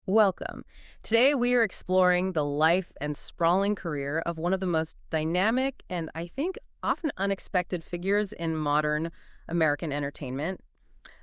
Welcome. Today we are exploring the life and sprawling career of one of the most dynamic and I think often unexpected figures in modern American entertainment,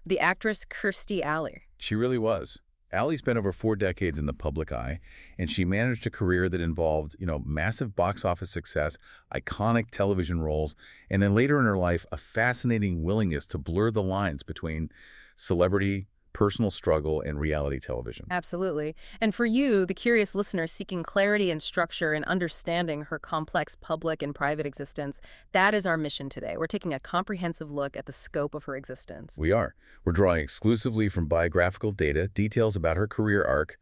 the actress Kirstie Alley. She really was. Allie spent over 4 decades in the public eye, and she managed a career that involved, massive box office success, iconic television roles, and then later in her life, a fascinating willingness to blur the lines between celebrity, personal struggle, and reality television. Absolutely. And for you, the curious listener seeking clarity and structure in understanding her complex public and private existence, that is our mission today. We're taking a comprehensive look at the scope of her existence. We are. We're drawing exclusively from biographical data, details about her career arc,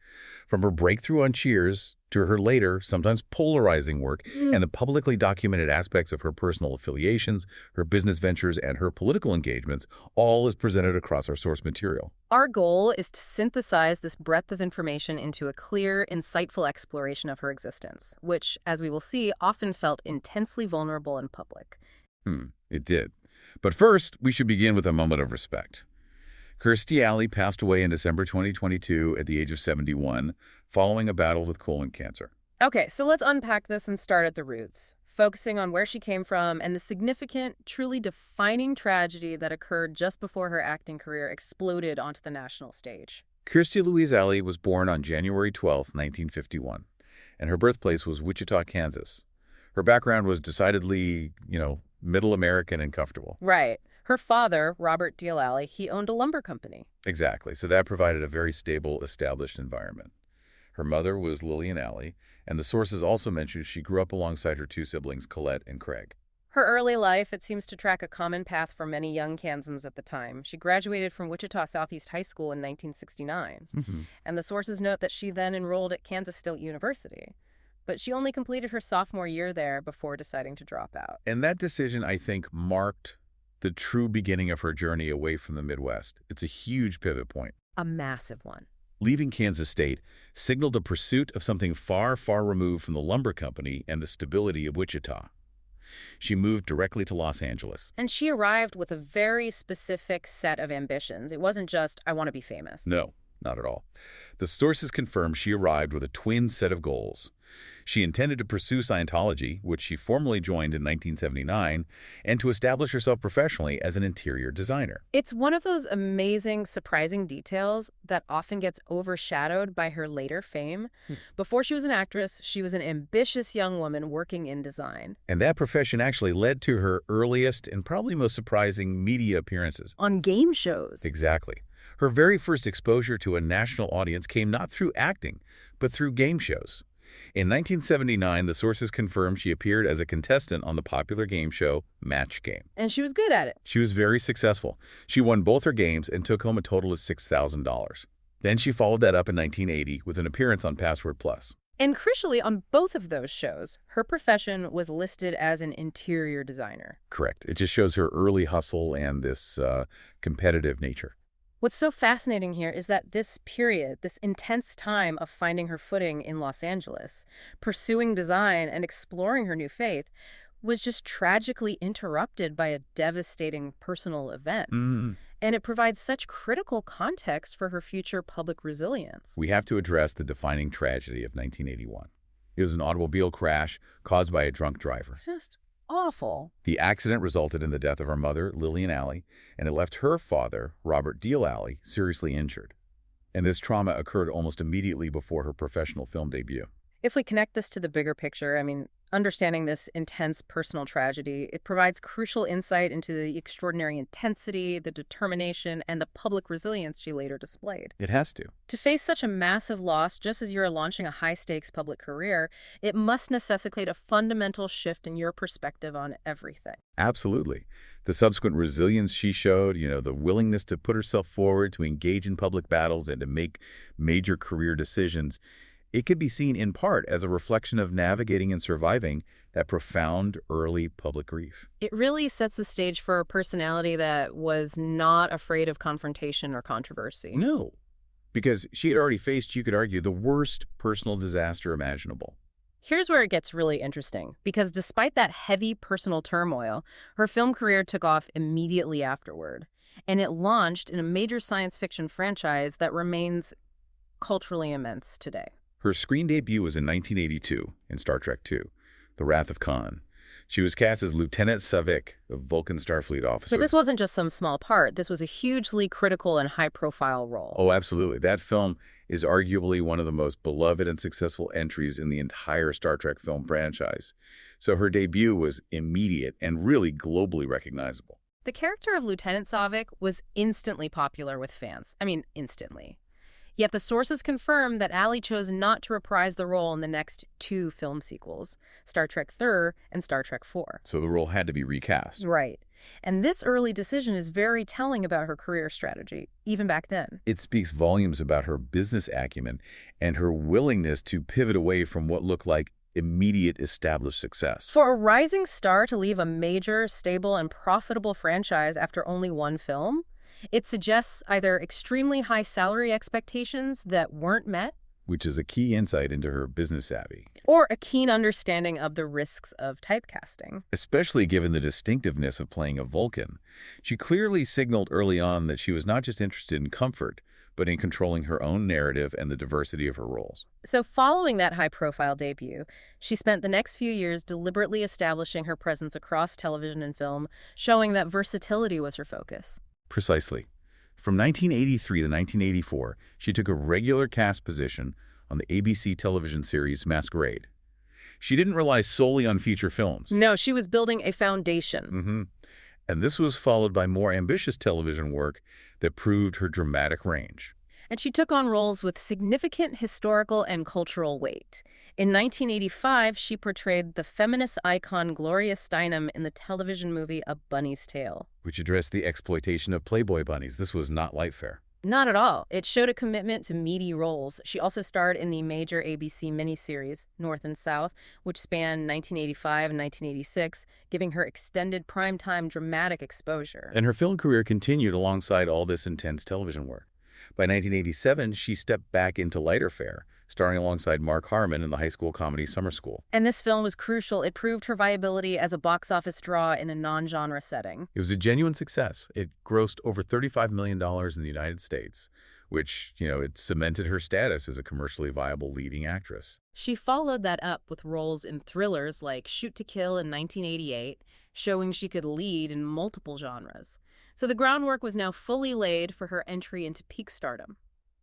from her breakthrough on Cheers to her later, sometimes polarizing work, and the publicly documented aspects of her personal affiliations, her business ventures, and her political engagements, all is presented across our source material. Our goal is to synthesize this breadth of information into a clear, insightful exploration of her existence, which, as we will see, often felt intensely vulnerable in public. It did. But first, we should begin with a moment of respect. Kirstie Alley passed away in December 2022 at the age of 71, following a battle with colon cancer. Okay, so let's unpack this and start at the roots, focusing on where she came from and the significant, truly defining tragedy that occurred just before her acting career exploded onto the national stage. Kirstie Louise Alley was born on January 12, 1951, and her birthplace was Wichita, Kansas. Her background was decidedly, middle American and comfortable. Right. Her father, Robert D. Alley, he owned a lumber company. Exactly. So that provided a very stable, established environment. Her mother was Lillian Alley, and the sources also mention she grew up alongside her two siblings, Colette and Craig. Her early life, it seems to track a common path for many young Kansans at the time. She graduated from Wichita Southeast High School in 1969, and the sources note that she then enrolled at Kansas State University. But she only completed her sophomore year there before deciding to drop out. And that decision, I think, marked the true beginning of her journey away from the Midwest. It's a huge pivot point. A massive one. Leaving Kansas State signaled a pursuit of something far, far removed from the lumber company and the stability of Wichita. She moved directly to Los Angeles. And she arrived with a very specific set of ambitions. It wasn't just, I want to be famous. No, not at all. The sources confirm she arrived with a twin set of goals. She intended to pursue Scientology, which she formally joined in 1979, and to establish herself professionally as an interior designer. It's one of those amazing, surprising details that often gets overshadowed by her later fame. Before she was an actress, she was an ambitious young woman working in design. And that profession actually led to her earliest and probably most surprising media appearances. On game shows. Exactly. Her very first exposure to a national audience came not through acting, but through game shows. In 1979, the sources confirmed she appeared as a contestant on the popular game show Match Game. And she was good at it. She was very successful. She won both her games and took home a total of $6,000. Then she followed that up in 1980 with an appearance on Password Plus. And crucially, on both of those shows, her profession was listed as an interior designer. Correct. It just shows her early hustle and this competitive nature. What's so fascinating here is that this period, this intense time of finding her footing in Los Angeles, pursuing design and exploring her new faith, was just tragically interrupted by a devastating personal event. And it provides such critical context for her future public resilience. We have to address the defining tragedy of 1981. It was an automobile crash caused by a drunk driver. Just awful. The accident resulted in the death of her mother, Lillian Alley, and it left her father, Robert D. Alley, seriously injured. And this trauma occurred almost immediately before her professional film debut. If we connect this to the bigger picture, understanding this intense personal tragedy, it provides crucial insight into the extraordinary intensity, the determination, and the public resilience she later displayed. It has to. To face such a massive loss just as you're launching a high-stakes public career, it must necessitate a fundamental shift in your perspective on everything. Absolutely. The subsequent resilience she showed, the willingness to put herself forward, to engage in public battles, and to make major career decisions, it could be seen in part as a reflection of navigating and surviving that profound early public grief. It really sets the stage for a personality that was not afraid of confrontation or controversy. No, because she had already faced, you could argue, the worst personal disaster imaginable. Here's where it gets really interesting, because despite that heavy personal turmoil, her film career took off immediately afterward, and it launched in a major science fiction franchise that remains culturally immense today. Her screen debut was in 1982 in Star Trek II, The Wrath of Khan. She was cast as Lieutenant Savik, a Vulcan Starfleet But officer. this wasn't just some small part. This was a hugely critical and high-profile role. Oh, absolutely. That film is arguably one of the most beloved and successful entries in the entire Star Trek film franchise. So her debut was immediate and really globally recognizable. The character of Lieutenant Saavik was instantly popular with fans. I mean, instantly. Yet the sources confirm that Alley chose not to reprise the role in the next two film sequels, Star Trek III and Star Trek IV. So the role had to be recast. Right. And this early decision is very telling about her career strategy, even back then. It speaks volumes about her business acumen and her willingness to pivot away from what looked like immediate established success. For a rising star to leave a major, stable, and profitable franchise after only one film, it suggests either extremely high salary expectations that weren't met, which is a key insight into her business savvy, or a keen understanding of the risks of typecasting. especially given the distinctiveness of playing a Vulcan. She clearly signaled early on that she was not just interested in comfort, but in controlling her own narrative and the diversity of her roles. So following that high-profile debut, she spent the next few years deliberately establishing her presence across television and film, showing that versatility was her focus. Precisely. From 1983 to 1984, she took a regular cast position on the ABC television series Masquerade. She didn't rely solely on feature films. No, she was building a foundation. And this was followed by more ambitious television work that proved her dramatic range. And she took on roles with significant historical and cultural weight. In 1985, she portrayed the feminist icon Gloria Steinem in the television movie A Bunny's Tale. Which addressed the exploitation of Playboy bunnies. This was not light fare. Not at all. It showed a commitment to meaty roles. She also starred in the major ABC miniseries, North and South, which spanned 1985 and 1986, giving her extended primetime dramatic exposure. And her film career continued alongside all this intense television work. By 1987, she stepped back into lighter fare, starring alongside Mark Harmon in the high school comedy Summer School. And this film was crucial. It proved her viability as a box office draw in a non-genre setting. It was a genuine success. It grossed over $35 million in the United States, which, it cemented her status as a commercially viable leading actress. She followed that up with roles in thrillers like Shoot to Kill in 1988, showing she could lead in multiple genres. So the groundwork was now fully laid for her entry into peak stardom.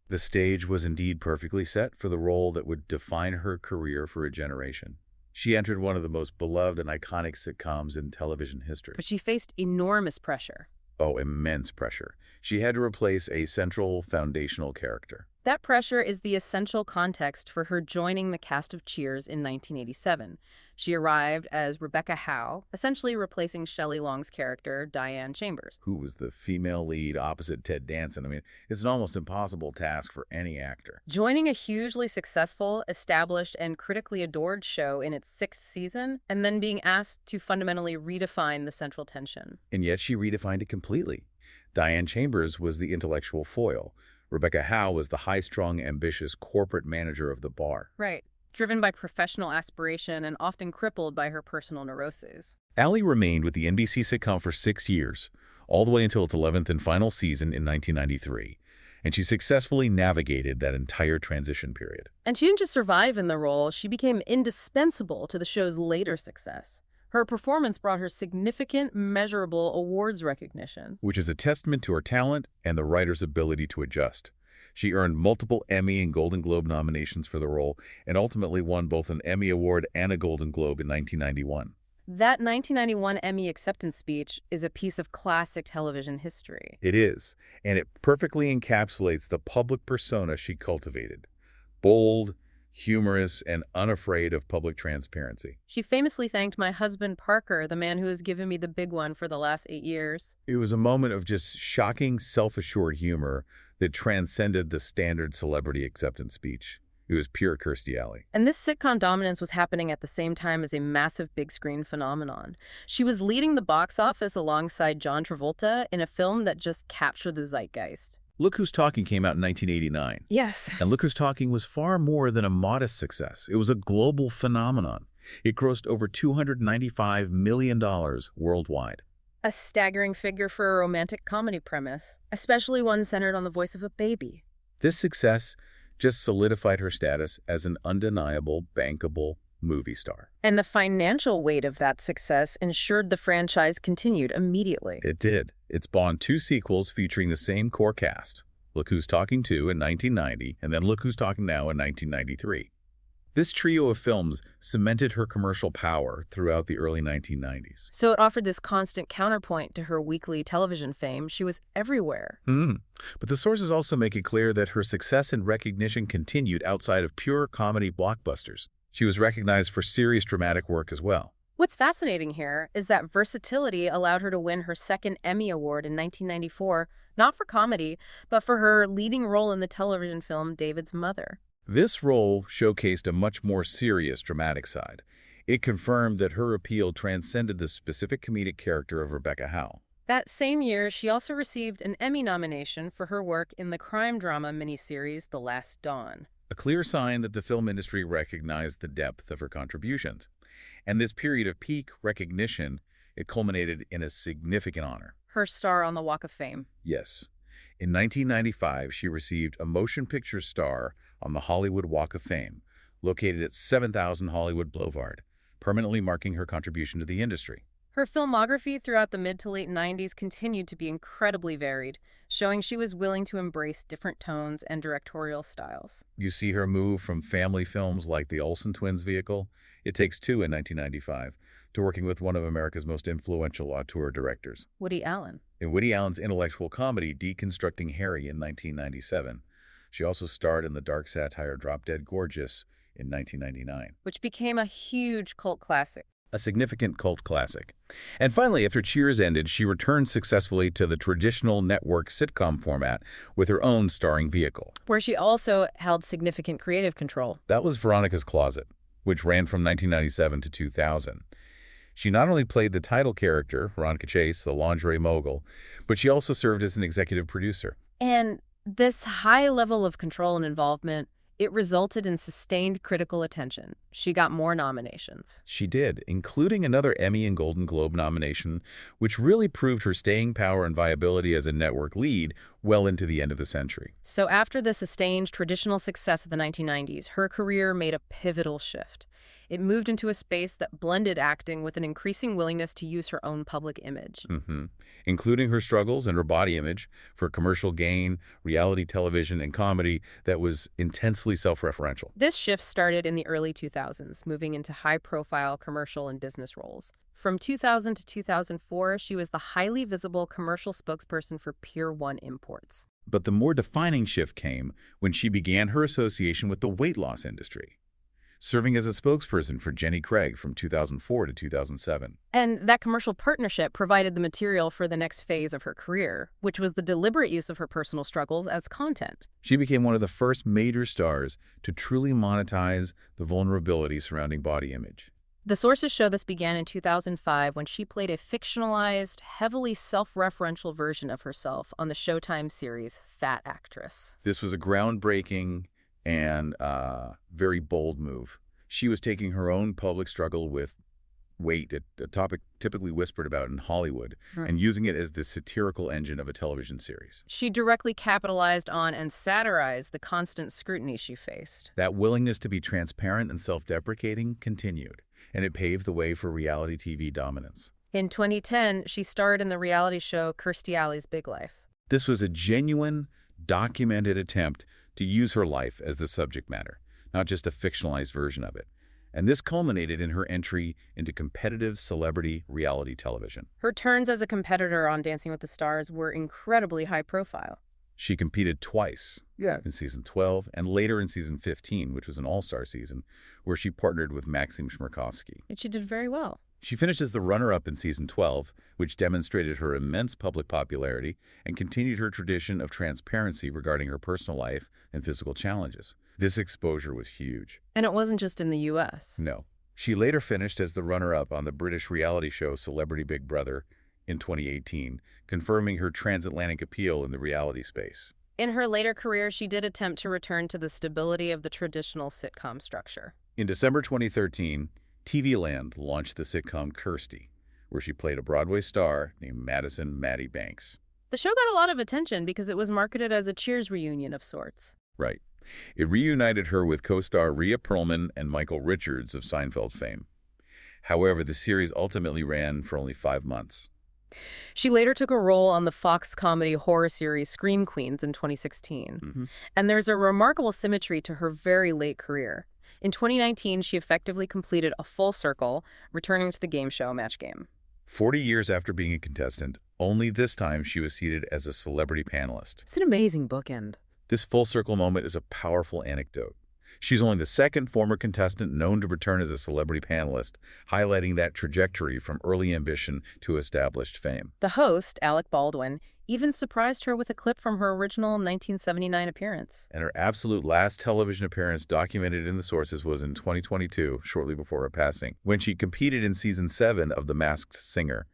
The stage was indeed perfectly set for the role that would define her career for a generation. She entered one of the most beloved and iconic sitcoms in television history. But she faced enormous pressure. Oh, immense pressure. She had to replace a central foundational character. That pressure is the essential context for her joining the cast of Cheers in 1987. She arrived as Rebecca Howe, essentially replacing Shelley Long's character, Diane Chambers, who was the female lead opposite Ted Danson. I mean, it's an almost impossible task for any actor. Joining a hugely successful, established, and critically adored show in its 6th season, and then being asked to fundamentally redefine the central tension. And yet she redefined it completely. Diane Chambers was the intellectual foil. Rebecca Howe was the high-strung, ambitious corporate manager of the bar. Right. Driven by professional aspiration and often crippled by her personal neuroses. Alley remained with the NBC sitcom for 6 years, all the way until its 11th and final season in 1993. And she successfully navigated that entire transition period. And she didn't just survive in the role, she became indispensable to the show's later success. Her performance brought her significant, measurable awards recognition. Which is a testament to her talent and the writer's ability to adjust. She earned multiple Emmy and Golden Globe nominations for the role and ultimately won both an Emmy Award and a Golden Globe in 1991. That 1991 Emmy acceptance speech is a piece of classic television history. It is, and it perfectly encapsulates the public persona she cultivated. Bold, humorous, and unafraid of public transparency. She famously thanked my husband, Parker, the man who has given me the big one for the last 8 years. It was a moment of just shocking, self-assured humor that transcended the standard celebrity acceptance speech. It was pure Kirstie Alley. And this sitcom dominance was happening at the same time as a massive big screen phenomenon. She was leading the box office alongside John Travolta in a film that just captured the zeitgeist. Look Who's Talking came out in 1989. Yes. And Look Who's Talking was far more than a modest success. It was a global phenomenon. It grossed over $295 million worldwide. A staggering figure for a romantic comedy premise, especially one centered on the voice of a baby. This success just solidified her status as an undeniable, bankable movie star. And the financial weight of that success ensured the franchise continued immediately. It did. It spawned 2 sequels featuring the same core cast. Look Who's Talking 2 in 1990, and then Look Who's Talking Now in 1993. This trio of films cemented her commercial power throughout the early 1990s. So it offered this constant counterpoint to her weekly television fame. She was everywhere. But the sources also make it clear that her success and recognition continued outside of pure comedy blockbusters. She was recognized for serious dramatic work as well. What's fascinating here is that versatility allowed her to win her second Emmy Award in 1994, not for comedy, but for her leading role in the television film David's Mother. This role showcased a much more serious, dramatic side. It confirmed that her appeal transcended the specific comedic character of Rebecca Howe. That same year, she also received an Emmy nomination for her work in the crime drama miniseries The Last Dawn. A clear sign that the film industry recognized the depth of her contributions. And this period of peak recognition, it culminated in a significant honor. Her star on the Walk of Fame. Yes. In 1995, she received a motion picture star on the Hollywood Walk of Fame, located at 7000 Hollywood Boulevard, permanently marking her contribution to the industry. Her filmography throughout the mid to late 90s continued to be incredibly varied, showing she was willing to embrace different tones and directorial styles. You see her move from family films like the Olsen twins vehicle, It Takes Two in 1995, to working with one of America's most influential auteur directors, Woody Allen. in Woody Allen's intellectual comedy Deconstructing Harry in 1997. She also starred in the dark satire Drop Dead Gorgeous in 1999. Which became a huge cult classic. A significant cult classic. And finally, after Cheers ended, she returned successfully to the traditional network sitcom format with her own starring vehicle. Where she also held significant creative control. That was Veronica's Closet, which ran from 1997 to 2000. She not only played the title character, Veronica Chase, the lingerie mogul, but she also served as an executive producer. And this high level of control and involvement, it resulted in sustained critical attention. She got more nominations. She did, including another Emmy and Golden Globe nomination, which really proved her staying power and viability as a network lead well into the end of the century. So after the sustained traditional success of the 1990s, her career made a pivotal shift. It moved into a space that blended acting with an increasing willingness to use her own public image. Including her struggles and her body image for commercial gain, reality television, and comedy that was intensely self-referential. This shift started in the early 2000s, moving into high-profile commercial and business roles. From 2000 to 2004, she was the highly visible commercial spokesperson for Pier 1 Imports. But the more defining shift came when she began her association with the weight loss industry, serving as a spokesperson for Jenny Craig from 2004 to 2007. And that commercial partnership provided the material for the next phase of her career, which was the deliberate use of her personal struggles as content. She became one of the first major stars to truly monetize the vulnerability surrounding body image. The sources show this began in 2005 when she played a fictionalized, heavily self-referential version of herself on the Showtime series Fat Actress. This was a groundbreaking and very bold move. She was taking her own public struggle with weight, a topic typically whispered about in Hollywood, and using it as the satirical engine of a television series. She directly capitalized on and satirized the constant scrutiny she faced. That willingness to be transparent and self-deprecating continued, and it paved the way for reality TV dominance. In 2010, she starred in the reality show Kirstie Alley's Big Life. This was a genuine, documented attempt to use her life as the subject matter, not just a fictionalized version of it. And this culminated in her entry into competitive celebrity reality television. Her turns as a competitor on Dancing with the Stars were incredibly high profile. She competed twice in season 12 and later in season 15, which was an all-star season, where she partnered with Maxim Shmerkovsky. And she did very well. She finished as the runner-up in season 12, which demonstrated her immense public popularity and continued her tradition of transparency regarding her personal life and physical challenges. This exposure was huge. And it wasn't just in the U.S. No. She later finished as the runner-up on the British reality show Celebrity Big Brother in 2018, confirming her transatlantic appeal in the reality space. In her later career, she did attempt to return to the stability of the traditional sitcom structure. In December 2013, TV Land launched the sitcom Kirstie, where she played a Broadway star named Madison Maddie Banks. The show got a lot of attention because it was marketed as a Cheers reunion of sorts. Right. It reunited her with co-star Rhea Perlman and Michael Richards of Seinfeld fame. However, the series ultimately ran for only 5 months. She later took a role on the Fox comedy horror series Scream Queens in 2016. Hmm. And there's a remarkable symmetry to her very late career. In 2019, she effectively completed a full circle, returning to the game show Match Game. 40 years after being a contestant, only this time she was seated as a celebrity panelist. It's an amazing bookend. This full circle moment is a powerful anecdote. She's only the second former contestant known to return as a celebrity panelist, highlighting that trajectory from early ambition to established fame. The host, Alec Baldwin, even surprised her with a clip from her original 1979 appearance. And her absolute last television appearance documented in the sources was in 2022, shortly before her passing, when she competed in Season 7 of The Masked Singer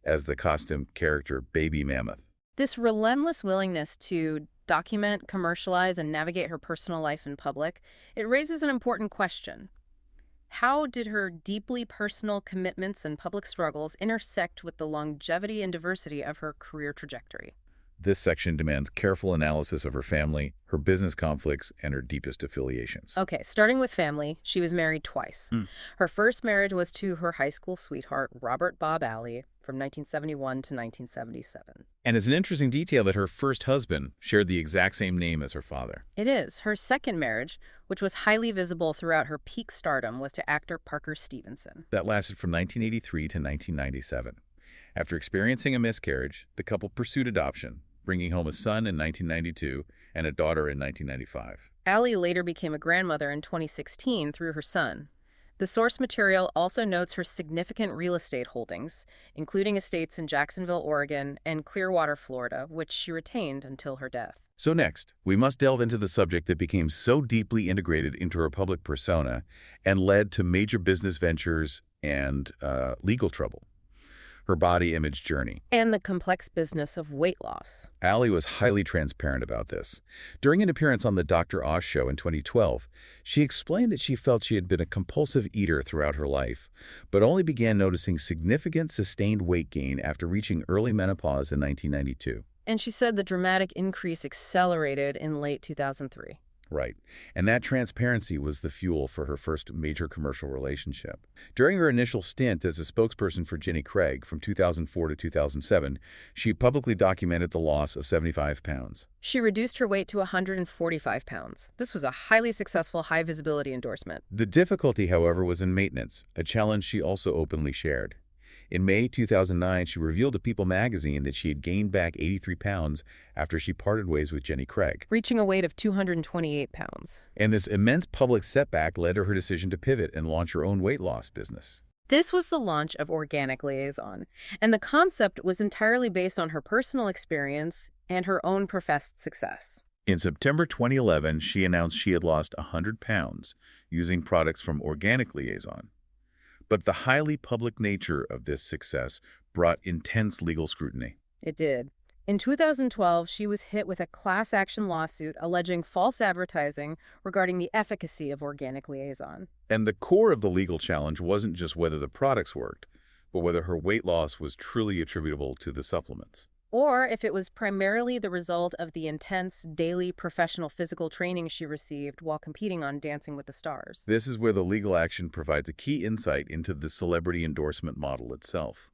as the costumed character Baby Mammoth. This relentless willingness to document, commercialize, and navigate her personal life in public, it raises an important question. How did her deeply personal commitments and public struggles intersect with the longevity and diversity of her career trajectory? This section demands careful analysis of her family, her business conflicts, and her deepest affiliations. Okay, starting with family, she was married twice. Her first marriage was to her high school sweetheart, Robert Bob Alley, from 1971 to 1977. And it's an interesting detail that her first husband shared the exact same name as her father. It is. Her second marriage, which was highly visible throughout her peak stardom, was to actor Parker Stevenson. That lasted from 1983 to 1997. After experiencing a miscarriage, the couple pursued adoption, bringing home a son in 1992 and a daughter in 1995. Alley later became a grandmother in 2016 through her son. The source material also notes her significant real estate holdings, including estates in Jacksonville, Oregon, and Clearwater, Florida, which she retained until her death. So next, we must delve into the subject that became so deeply integrated into her public persona and led to major business ventures and legal trouble. Her body image journey. And the complex business of weight loss. Alley was highly transparent about this. During an appearance on the Dr. Oz show in 2012, she explained that she felt she had been a compulsive eater throughout her life, but only began noticing significant sustained weight gain after reaching early menopause in 1992. And she said the dramatic increase accelerated in late 2003. Right. And that transparency was the fuel for her first major commercial relationship. During her initial stint as a spokesperson for Jenny Craig from 2004 to 2007, she publicly documented the loss of 75 pounds. She reduced her weight to 145 pounds. This was a highly successful, high-visibility endorsement. The difficulty, however, was in maintenance, a challenge she also openly shared. In May 2009, she revealed to People magazine that she had gained back 83 pounds after she parted ways with Jenny Craig, reaching a weight of 228 pounds. And this immense public setback led to her decision to pivot and launch her own weight loss business. This was the launch of Organic Liaison, and the concept was entirely based on her personal experience and her own professed success. In September 2011, she announced she had lost 100 pounds using products from Organic Liaison. But the highly public nature of this success brought intense legal scrutiny. It did. In 2012, she was hit with a class action lawsuit alleging false advertising regarding the efficacy of Organic Liaison. And the core of the legal challenge wasn't just whether the products worked, but whether her weight loss was truly attributable to the supplements. Or if it was primarily the result of the intense daily professional physical training she received while competing on Dancing with the Stars. This is where the legal action provides a key insight into the celebrity endorsement model itself.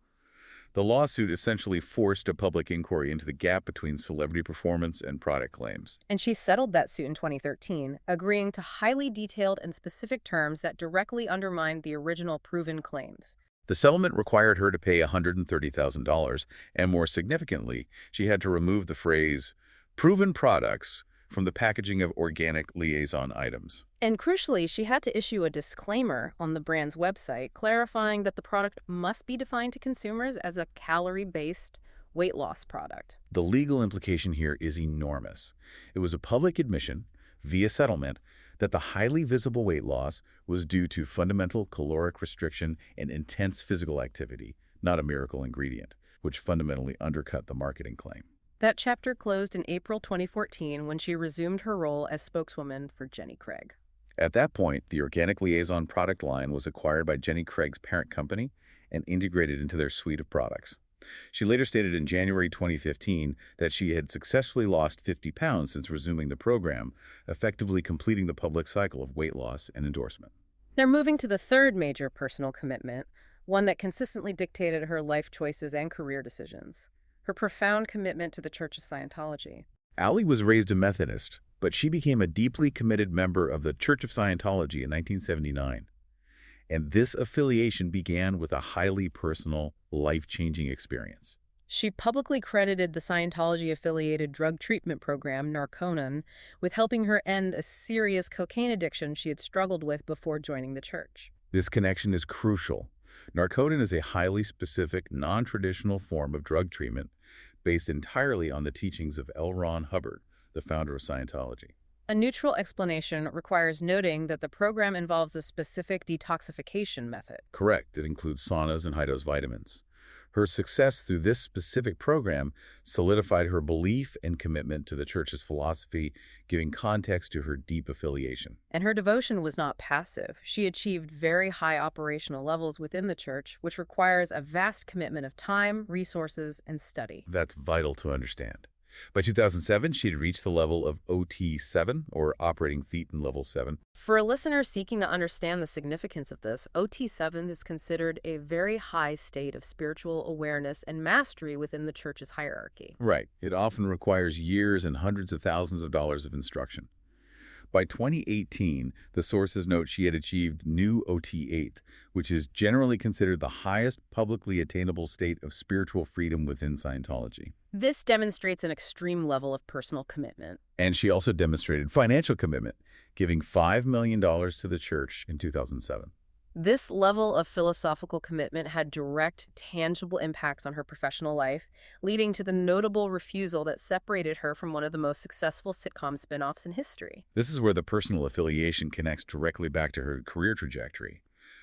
The lawsuit essentially forced a public inquiry into the gap between celebrity performance and product claims. And she settled that suit in 2013, agreeing to highly detailed and specific terms that directly undermined the original proven claims. The settlement required her to pay $130,000, and more significantly, she had to remove the phrase, proven products, from the packaging of Organic Liaison items. And crucially, she had to issue a disclaimer on the brand's website clarifying that the product must be defined to consumers as a calorie-based weight loss product. The legal implication here is enormous. It was a public admission, via settlement, that the highly visible weight loss was due to fundamental caloric restriction and intense physical activity, not a miracle ingredient, which fundamentally undercut the marketing claim. That chapter closed in April 2014 when she resumed her role as spokeswoman for Jenny Craig. At that point, the Organic Liaison product line was acquired by Jenny Craig's parent company and integrated into their suite of products. She later stated in January 2015 that she had successfully lost 50 pounds since resuming the program, effectively completing the public cycle of weight loss and endorsement. Now, moving to the third major personal commitment, one that consistently dictated her life choices and career decisions, her profound commitment to the Church of Scientology. Alley was raised a Methodist, but she became a deeply committed member of the Church of Scientology in 1979. And this affiliation began with a highly personal, life-changing experience. She publicly credited the Scientology-affiliated drug treatment program, Narconon, with helping her end a serious cocaine addiction she had struggled with before joining the church. This connection is crucial. Narconon is a highly specific, non-traditional form of drug treatment based entirely on the teachings of L. Ron Hubbard, the founder of Scientology. A neutral explanation requires noting that the program involves a specific detoxification method. Correct. It includes saunas and high-dose vitamins. Her success through this specific program solidified her belief and commitment to the church's philosophy, giving context to her deep affiliation. And her devotion was not passive. She achieved very high operational levels within the church, which requires a vast commitment of time, resources, and study. That's vital to understand. By 2007, she had reached the level of OT7, or Operating Thetan Level 7. For a listener seeking to understand the significance of this, OT7 is considered a very high state of spiritual awareness and mastery within the church's hierarchy. Right. It often requires years and hundreds of thousands of dollars of instruction. By 2018, the sources note she had achieved new OT8, which is generally considered the highest publicly attainable state of spiritual freedom within Scientology. This demonstrates an extreme level of personal commitment. And she also demonstrated financial commitment, giving $5 million to the church in 2007. This level of philosophical commitment had direct, tangible impacts on her professional life, leading to the notable refusal that separated her from one of the most successful sitcom spin-offs in history. This is where the personal affiliation connects directly back to her career trajectory,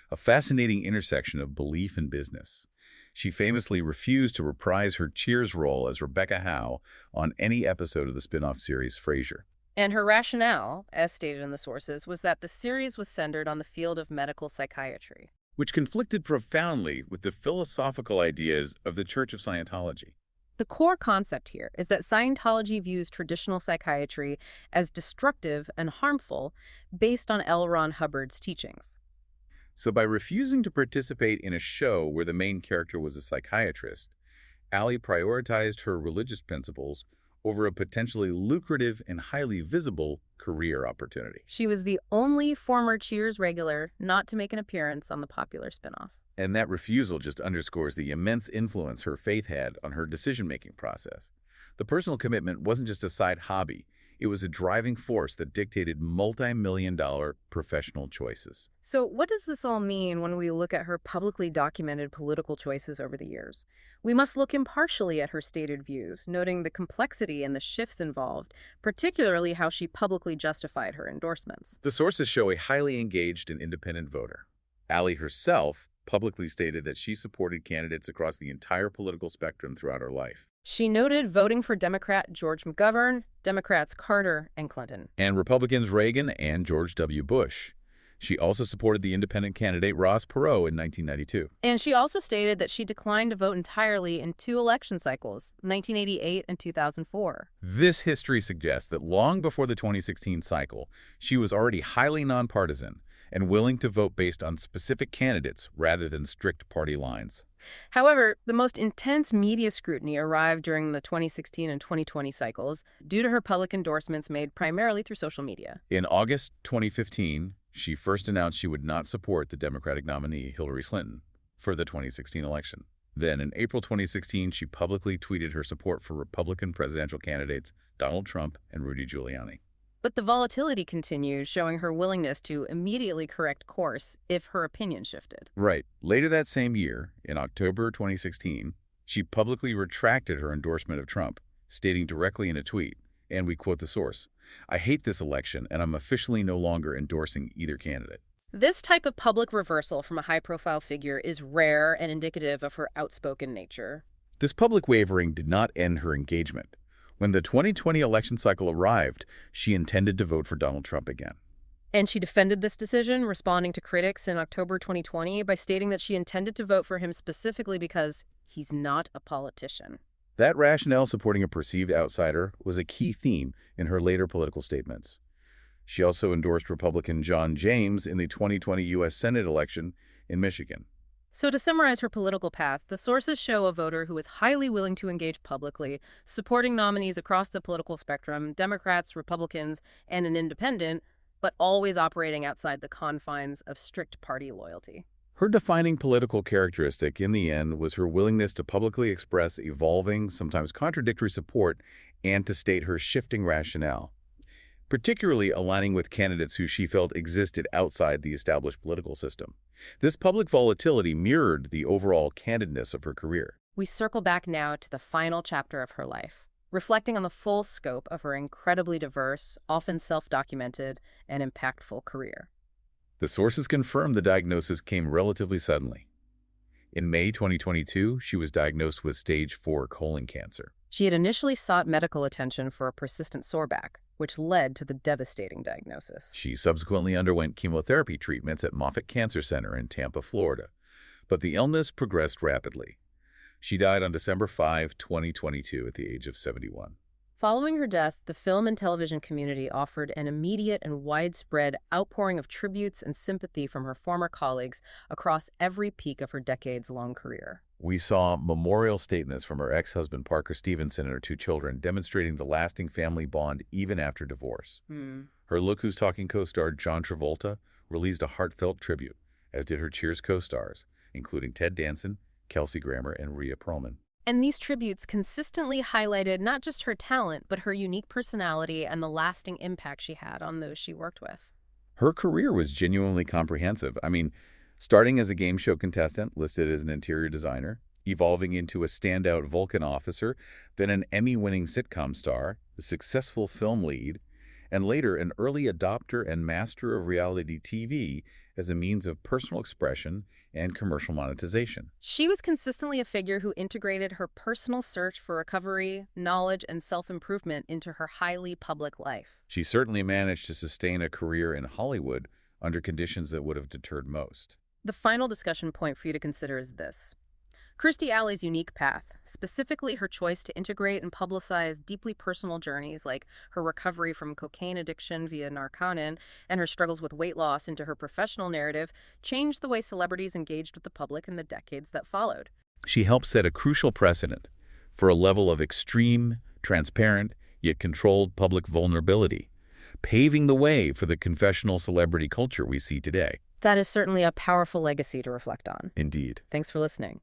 a fascinating intersection of belief and business. She famously refused to reprise her Cheers role as Rebecca Howe on any episode of the spin-off series Frasier. And her rationale, as stated in the sources, was that the series was centered on the field of medical psychiatry, which conflicted profoundly with the philosophical ideas of the Church of Scientology. The core concept here is that Scientology views traditional psychiatry as destructive and harmful based on L. Ron Hubbard's teachings. So by refusing to participate in a show where the main character was a psychiatrist, Alley prioritized her religious principles over a potentially lucrative and highly visible career opportunity. She was the only former Cheers regular not to make an appearance on the popular spinoff. And that refusal just underscores the immense influence her faith had on her decision-making process. The personal commitment wasn't just a side hobby. It was a driving force that dictated multi-million-dollar professional choices. So what does this all mean when we look at her publicly documented political choices over the years? We must look impartially at her stated views, noting the complexity and the shifts involved, particularly how she publicly justified her endorsements. The sources show a highly engaged and independent voter. Alley herself publicly stated that she supported candidates across the entire political spectrum throughout her life. She noted voting for Democrat George McGovern, Democrats Carter and Clinton, and Republicans Reagan and George W. Bush. She also supported the independent candidate Ross Perot in 1992. And she also stated that she declined to vote entirely in 2 election cycles, 1988 and 2004. This history suggests that long before the 2016 cycle, she was already highly nonpartisan and willing to vote based on specific candidates rather than strict party lines. However, the most intense media scrutiny arrived during the 2016 and 2020 cycles due to her public endorsements made primarily through social media. In August 2015, she first announced she would not support the Democratic nominee, Hillary Clinton, for the 2016 election. Then, in April 2016, she publicly tweeted her support for Republican presidential candidates Donald Trump and Rudy Giuliani. But the volatility continued, showing her willingness to immediately correct course if her opinion shifted. Right. Later that same year, in October 2016, she publicly retracted her endorsement of Trump, stating directly in a tweet, and we quote the source, "I hate this election, and I'm officially no longer endorsing either candidate." This type of public reversal from a high-profile figure is rare and indicative of her outspoken nature. This public wavering did not end her engagement. When the 2020 election cycle arrived, she intended to vote for Donald Trump again. And she defended this decision, responding to critics in October 2020 by stating that she intended to vote for him specifically because He's not a politician. That rationale supporting a perceived outsider was a key theme in her later political statements. She also endorsed Republican John James in the 2020 U.S. Senate election in Michigan. So to summarize her political path, the sources show a voter who is highly willing to engage publicly, supporting nominees across the political spectrum, Democrats, Republicans, and an independent, but always operating outside the confines of strict party loyalty. Her defining political characteristic in the end was her willingness to publicly express evolving, sometimes contradictory support and to state her shifting rationale, particularly aligning with candidates who she felt existed outside the established political system. This public volatility mirrored the overall candidness of her career. We circle back now to the final chapter of her life, reflecting on the full scope of her incredibly diverse, often self-documented, and impactful career. The sources confirmed the diagnosis came relatively suddenly. In May 2022, she was diagnosed with stage 4 colon cancer. She had initially sought medical attention for a persistent sore back, which led to the devastating diagnosis. She subsequently underwent chemotherapy treatments at Moffitt Cancer Center in Tampa, Florida, but the illness progressed rapidly. She died on December 5, 2022, at the age of 71. Following her death, the film and television community offered an immediate and widespread outpouring of tributes and sympathy from her former colleagues across every peak of her decades-long career. We saw memorial statements from her ex-husband Parker Stevenson and her 2 children, demonstrating the lasting family bond even after divorce. Her Look Who's Talking co-star John Travolta released a heartfelt tribute, as did her Cheers co-stars, including Ted Danson, Kelsey Grammer, and Rhea Perlman. And these tributes consistently highlighted not just her talent, but her unique personality and the lasting impact she had on those she worked with. Her career was genuinely comprehensive. Starting as a game show contestant listed as an interior designer, evolving into a standout Vulcan officer, then an Emmy-winning sitcom star, a successful film lead, and later an early adopter and master of reality TV as a means of personal expression and commercial monetization. She was consistently a figure who integrated her personal search for recovery, knowledge, and self-improvement into her highly public life. She certainly managed to sustain a career in Hollywood under conditions that would have deterred most. The final discussion point for you to consider is this. Kirstie Alley's unique path, specifically her choice to integrate and publicize deeply personal journeys like her recovery from cocaine addiction via Narconon and her struggles with weight loss into her professional narrative, changed the way celebrities engaged with the public in the decades that followed. She helped set a crucial precedent for a level of extreme, transparent, yet controlled public vulnerability, paving the way for the confessional celebrity culture we see today. That is certainly a powerful legacy to reflect on. Indeed. Thanks for listening.